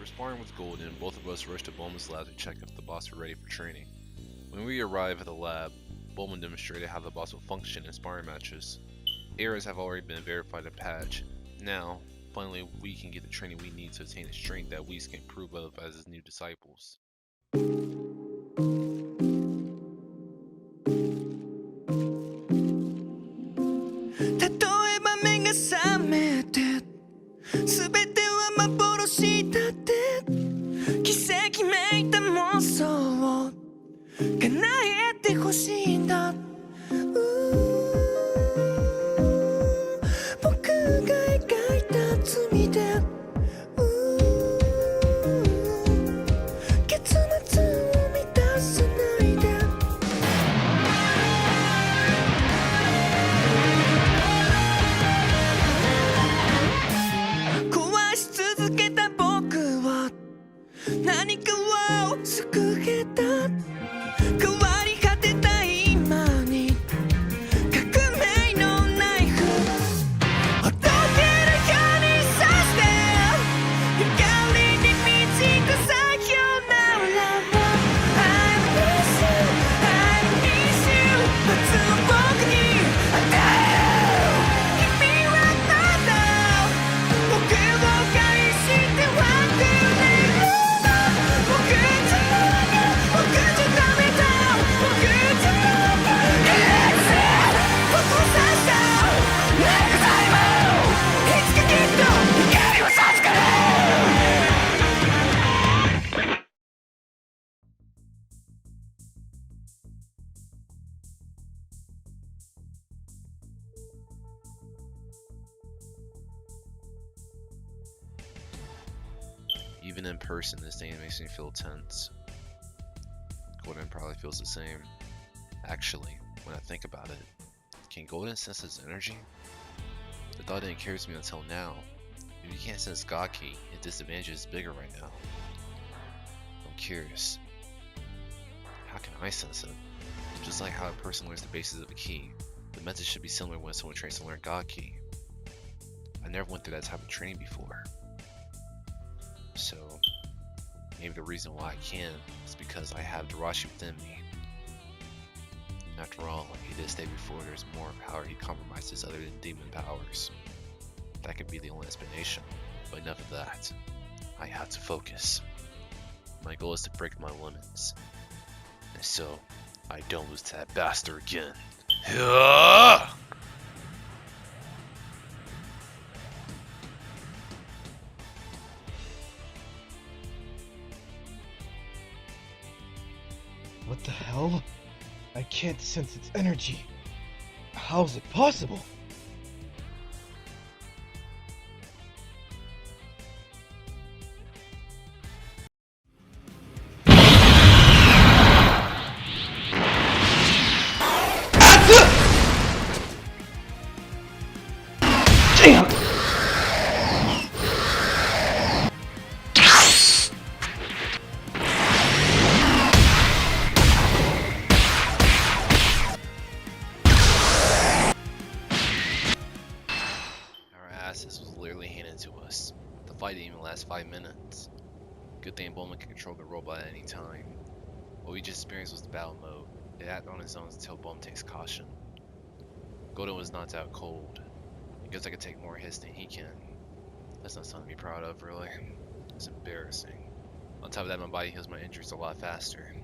sparring with Golden, both of us rushed to Bulma's lab to check if the boss were ready for training. When we arrived at the lab, Bulma demonstrated how the boss will function in sparring matches. Errors have already been verified and patched. Now, finally, we can get the training we need to attain the strength that Whis can prove of as his new disciples. Even in person, this thing makes me feel tense. Golden probably feels the same. Actually, when I think about it, can Golden sense his energy? The thought didn't occur to me until now. If you can't sense God Ki, his disadvantage is bigger right now. I'm curious. How can I sense it? Just like how a person learns the basis of a key, the method should be similar when someone trains to learn God Ki. I never went through that type of training before. So, maybe the reason why I can is because I have Darashi within me. After all, he did state before there's more power he compromises other than demon powers. That could be the only explanation, but enough of that. I have to focus. My goal is to break my limits. And so, I don't lose to that bastard again. What the hell? I can't sense its energy. How's it possible? Damn! This was literally handed to us. The fight didn't even last 5 minutes. Good thing Bulma can control the robot at any time. What we just experienced was the battle mode. It acted on its own until Bulma takes caution. Golden was knocked out cold. I guess I could take more hits than he can. That's not something to be proud of, really. It's embarrassing. On top of that, my body heals my injuries a lot faster.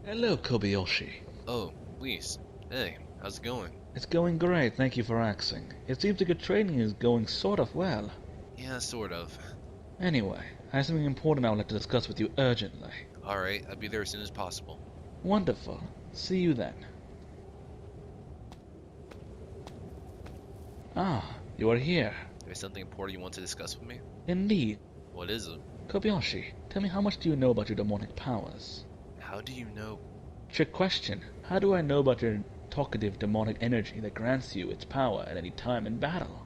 Hello, Kobyashi. Oh, Whis. Hey, how's it going? It's going great, thank you for asking. It seems like your training is going sort of well. Yeah, sort of. Anyway, I have something important I would like to discuss with you urgently. Alright, I'll be there as soon as possible. Wonderful. See you then. Ah, you are here. There's something important you want to discuss with me? Indeed. What is it? Kobyashi, tell me, how much do you know about your demonic powers? How do you know? Trick question. How do I know about your talkative demonic energy that grants you its power at any time in battle?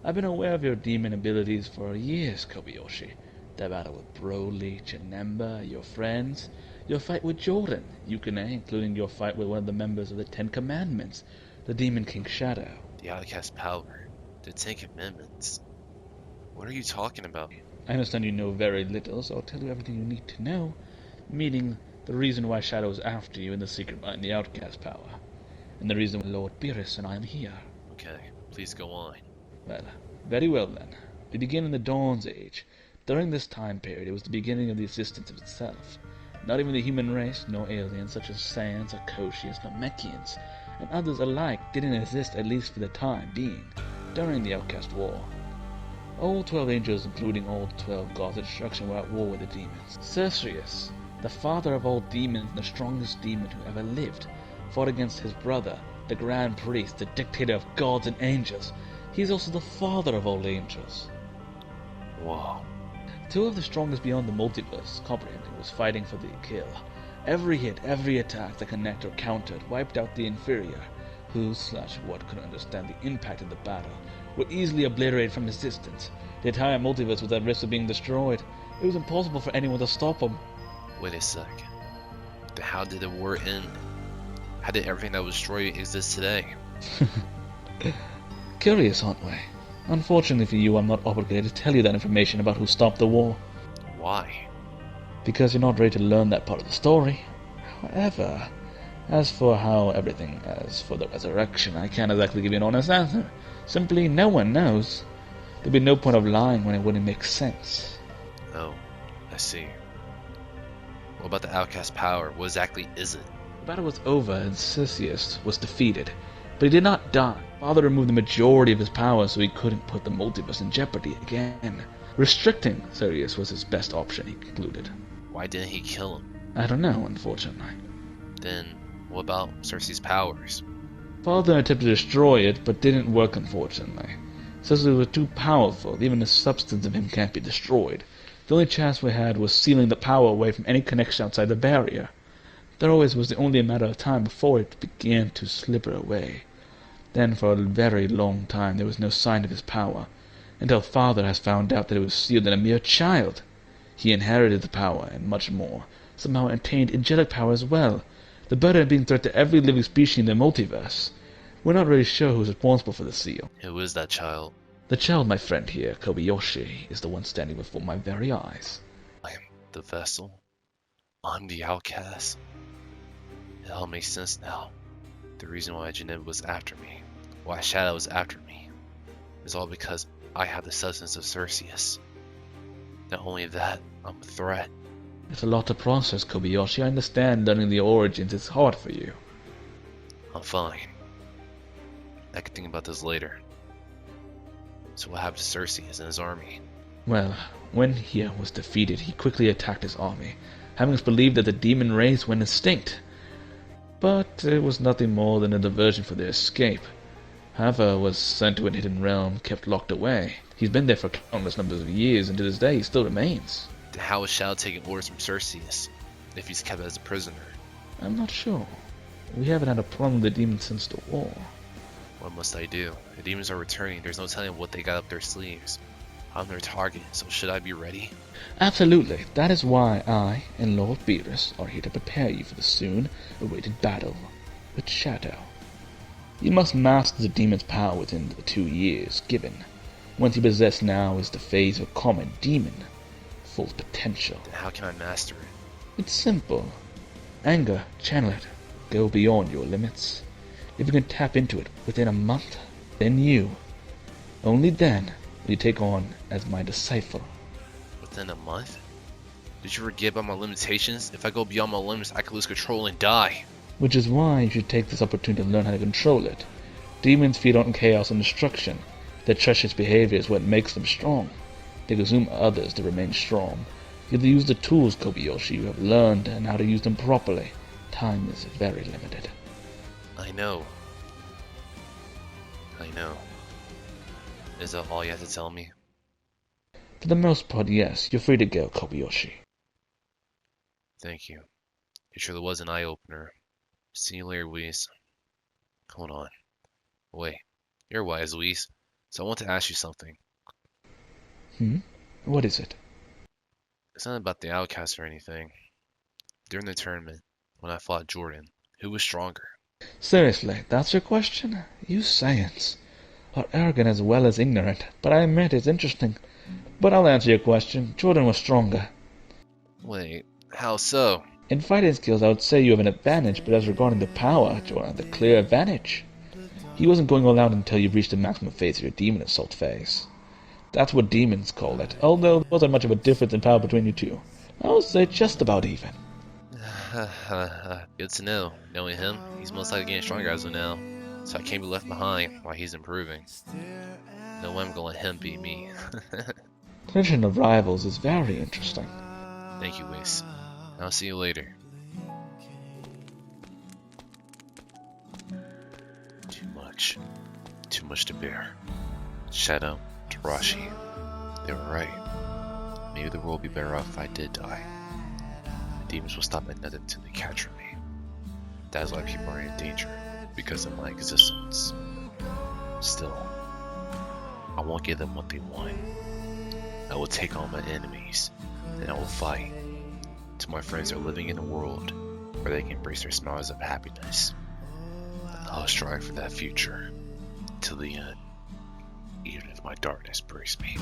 I've been aware of your demon abilities for years, Kobyashi. The battle with Broly, Janemba, your friends, your fight with Jordan, Yukine, including your fight with one of the members of the Ten Commandments, the Demon King Shadow. The Outcast power. The Ten Commandments. What are you talking about? I understand you know very little, so I'll tell you everything you need to know. Meaning, the reason why Shadow is after you in the secret behind the Outcast power. And the reason why Lord Beerus and I am here. Okay, please go on. Well, very well then. We begin in the Dawn's Age. During this time period, it was the beginning of the existence of itself. Not even the human race, nor aliens such as Saiyans or Koshians, nor Mechians, and others alike didn't exist at least for the time being, during the Outcast War. All 12 angels, including all 12 gods of destruction, were at war with the demons. Cerseus, the father of all demons and the strongest demon who ever lived, fought against his brother, the Grand Priest, the dictator of gods and angels. He is also the father of all angels. Whoa. Two of the strongest beyond the multiverse, comprehending, was fighting for the kill. Every hit, every attack that connected or countered wiped out the inferior, who/what couldn't understand the impact of the battle, were easily obliterated from existence. The entire multiverse was at risk of being destroyed. It was impossible for anyone to stop them. Wait a sec. Then how did the war end? How did everything that was destroyed exist today? Curious, aren't we? Unfortunately for you, I'm not obligated to tell you that information about who stopped the war. Why? Because you're not ready to learn that part of the story. However, as for the resurrection, I can't exactly give you an honest answer. Simply, no one knows. There'd be no point of lying when it wouldn't make sense. Oh, I see. What about the Outcast power? What exactly is it? The battle was over and Cerseus was defeated, but he did not die. Father removed the majority of his power so he couldn't put the multiverse in jeopardy again. Restricting Cerseus was his best option, he concluded. Why didn't he kill him? I don't know, unfortunately. Then, what about Cersei's powers? Father attempted to destroy it, but didn't work, unfortunately. Cerseus was too powerful, even the substance of him can't be destroyed. The only chance we had was sealing the power away from any connection outside the barrier. That always was only a matter of time before it began to slip away. Then for a very long time there was no sign of his power, until Father has found out that it was sealed in a mere child. He inherited the power, and much more, somehow attained angelic power as well, the burden of being threat to every living species in the multiverse. We're not really sure who's responsible for the seal. Who is that child? The child, my friend here, Kobyashi, is the one standing before my very eyes. I am the vessel. I'm the outcast. It all makes sense now. The reason why Janet was after me, why Shadow was after me, is all because I have the substance of Cerseus. Not only that, I'm a threat. It's a lot to process, Kobyashi. I understand learning the origins is hard for you. I'm fine. I can think about this later. So what happened to Cerseus and his army? Well, when he was defeated, he quickly attacked his army, having us believe that the demon race went extinct. But it was nothing more than a diversion for their escape. However, was sent to a hidden realm, kept locked away. He's been there for countless numbers of years, and to this day he still remains. Then how is Shadow taking orders from Cerseus, if he's kept as a prisoner? I'm not sure. We haven't had a problem with the demons since the war. What must I do? The demons are returning, there's no telling what they got up their sleeves. I'm their target, so should I be ready? Absolutely. That is why I and Lord Beerus are here to prepare you for the soon-awaited battle with Shadow. You must master the demon's power within the 2 years given. Once you possess now is the phase of a common demon, full potential. Then how can I master it? It's simple. Anger, channel it. Go beyond your limits. If you can tap into it within a month, then you, only then, will you take on as my disciple. Within a month? Did you forget about my limitations? If I go beyond my limits, I could lose control and die. Which is why you should take this opportunity to learn how to control it. Demons feed on chaos and destruction. Their treacherous behavior is what makes them strong. They consume others to remain strong. You have to use the tools, Kobyashi, you have learned and how to use them properly. Time is very limited. I know. Is that all you have to tell me? For the most part, yes. You're free to go, Kobyashi. Thank you. It surely was an eye-opener. See you later, Whis. Hold on. Wait. You're wise, Whis. So I want to ask you something. What is it? It's not about the Outcast or anything. During the tournament, when I fought Jordan, who was stronger? Seriously, that's your question? Use science. Are arrogant as well as ignorant, but I admit it's interesting. But I'll answer your question. Jordan was stronger. Wait, how so? In fighting skills, I would say you have an advantage, but as regarding the power, Jordan had the clear advantage. He wasn't going all out until you reached the maximum phase of your demon assault phase. That's what demons call it, although there wasn't much of a difference in power between you two. I would say just about even. Good to know. Knowing him, he's most likely getting stronger as of now, so I can't be left behind while he's improving. No way I'm gonna let him beat me. Tension of rivals is very interesting. Thank you, Whis. I'll see you later. Too much to bear. Shadow, Tarashi, they were right. Maybe the world would be better off if I did die. Demons will stop at nothing until they capture me. That is why people are in danger, because of my existence. Still, I won't give them what they want. I will take on my enemies, and I will fight till my friends are living in a world where they can embrace their smiles of happiness. I'll strive for that future till the end, even if my darkness breaks me.